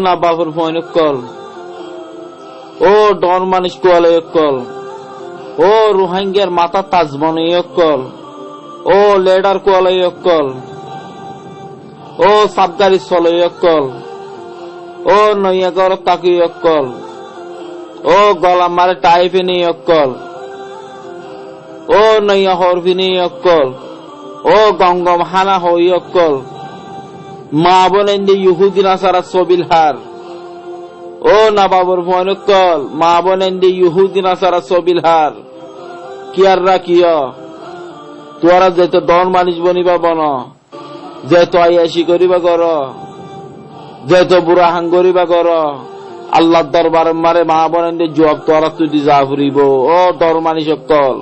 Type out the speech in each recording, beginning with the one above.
না বাবুর ফয়নকল, ও ডর মানুষ কোয়ালয়কল, ও রোহিঙ্গার মাথা তাজবনয়কল, ও লেডার কোয়ালয়কল, ও সাবগারি চলয়কল, ও নৈয়াগর তাকিয়কল, ও গলামারে টাইফিনিয়কল, ও নৈয়া হরফিনিয়কল, ও গঙ্গম হানা হইয়কল, মা বোনেন্দি ইহুদি নাসারা সবিল হার, ও না বাবুর ফয়নকল, মা বোনেন্দি ইহুদি নাসারা সবিল হার, কিয়াররা কিয় তোরা যেত ডন মানুষ বনিবা বন, যেত আইয়াসি করিবা কর, যেত বুড়া হাঙ্গরিবা কর, আল্লাহ দরবার মারে মা বোনেন্দি জবাব তোরা তুই যা ফুরিব। ও ডর মানুষ অকল,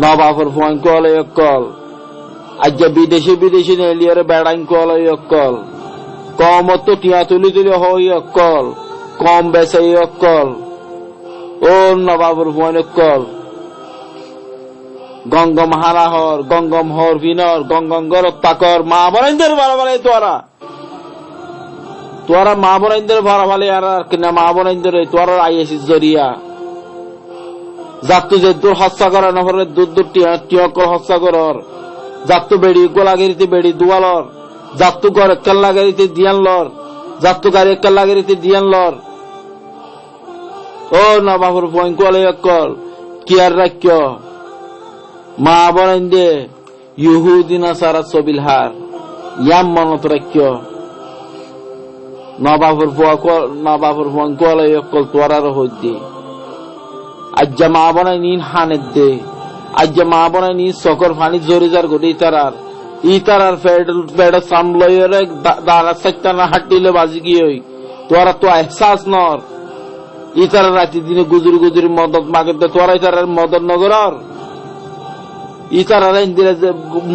না বাবুর ফয়নকল অকল, আজ বিদেশি বিদেশি নেলিয়ারে বেড়াইন কল অকল, কম তো টিয়া তুলি তুলি হই অকল, কম বেসাই অকল, ও নবাবুর ফয়নকল, গঙ্গম হারা হর, গঙ্গম হর বিনর, গঙ্গম গরত তাকর, মা বোনেন্দের ভাড়া ভালে তোরা তোরা মা বোনেন্দের ভাড়া ভালে আর কিনা মা বোনেন্দের তোরা আইএসি জরিয়া যাত্তু যে দূর হত্যা করা নহরে দূর দূর টিয়কল হত্যা করর, যাত্তু বেড়ি গোলাগিরিতে বেড়ি দুয়ালর, যাত্তু করে কেল্লাগারিতে দিয়ান লর, যাত্তু গাড়ি কেল্লাগারিতে দিয়ান লর, ও না বাবুর ফয়নকল কি আর রাখ্য মা বনেন্দে ইহুদি নাসারা সবিল হার ইয়াম মনত রাখ্য নবাবুর ফয়নকল তোরার হইতে আজ মা বনাই নিন হানের দে, আজ মা বনাই নিন সকর ফানি জরিজার গড়ি ইতারার পেড সামলয়ের দাঁড়া সাইটা না হাঁটিলে বাজি গিয়ে তোরা তো এহসাস নর, ইতারা রাতি দিনে গুজুরি গুজুরি মদত মাগে তোরা ইতারার মদত নগর, ইতারা ইন্দিরা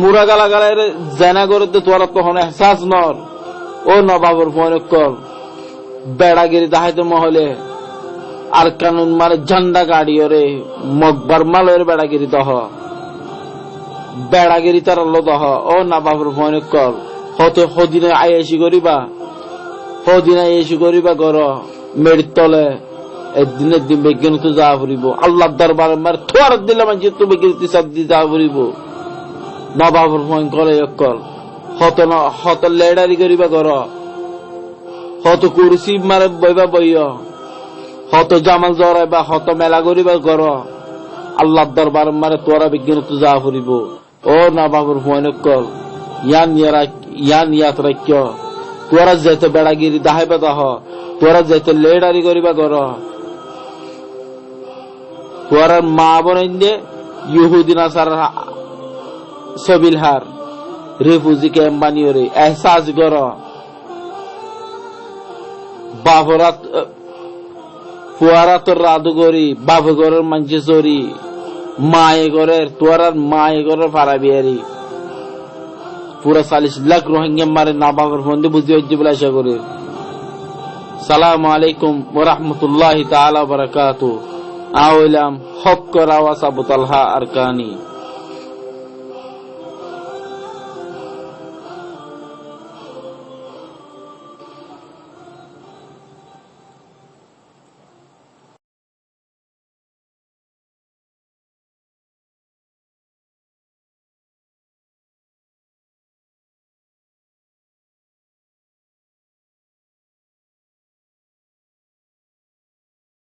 মুরা গালা গালায় জেনা করে তোরা তখন এহসাস নর। ও নবাবুর ফয়নকল বেড়াগিরি দাহাইতে মহলে আর কানুন মারে ঝান্ডা গাড়ি ওরে মকবার মালের বেড়াগিরি দহ বেড়াগিরি তার দহ। ও না বাবুর ফয়নকল হতে হদিনে আইএসি করিবা, হদিনে আইএসি করিবা গর মেড়ির তলে একদিনের দিন বিজ্ঞান তো যা ফুরিব, আল্লাহ দরবার মার থোয়ার দিলে মানে তো বিজ্ঞান সাদ দিয়ে যা ফুরিব। না বাবুর ফয়নকল অকল হত লেডারি করিবা গর, হত কুরসি মারে বইবা বইয়, হত জামাল জরাইবা, হত মেলা করিবা গর, আল্লাহ দরবার মারে তোরা বিজ্ঞান তো যা ফুরিব। ও না বাবুর ফয়নকল ইয়ান ইয়াত রাখ্য তোরা যেতে বেড়াগিরি দাহাইবা দাহ, তোরা যেতে লেডারি করিবা গর, তোরা মা বনেন্দে ইহুদি নাসার সবিল হার রেফুজি ক্যাম্প বানিয়ে রে এহসাস গর, বাবরাত ফুয়ারা তোর রাধু করি বাবু ঘরের মানছে চরি, মায়ে ঘরের তোর আর মায়ে ঘরের ফারা বিহারি পুরা 40 লাখ রোহিঙ্গা মারে না বাবার ফন্দি বুঝতে হচ্ছে বলে আশা করি। সালামু আলাইকুম ওয়া রাহমাতুল্লাহি তাআলা ওয়া বারাকাতুহু। আওলাম হক করা ওয়া সাবতালহা আরকানি।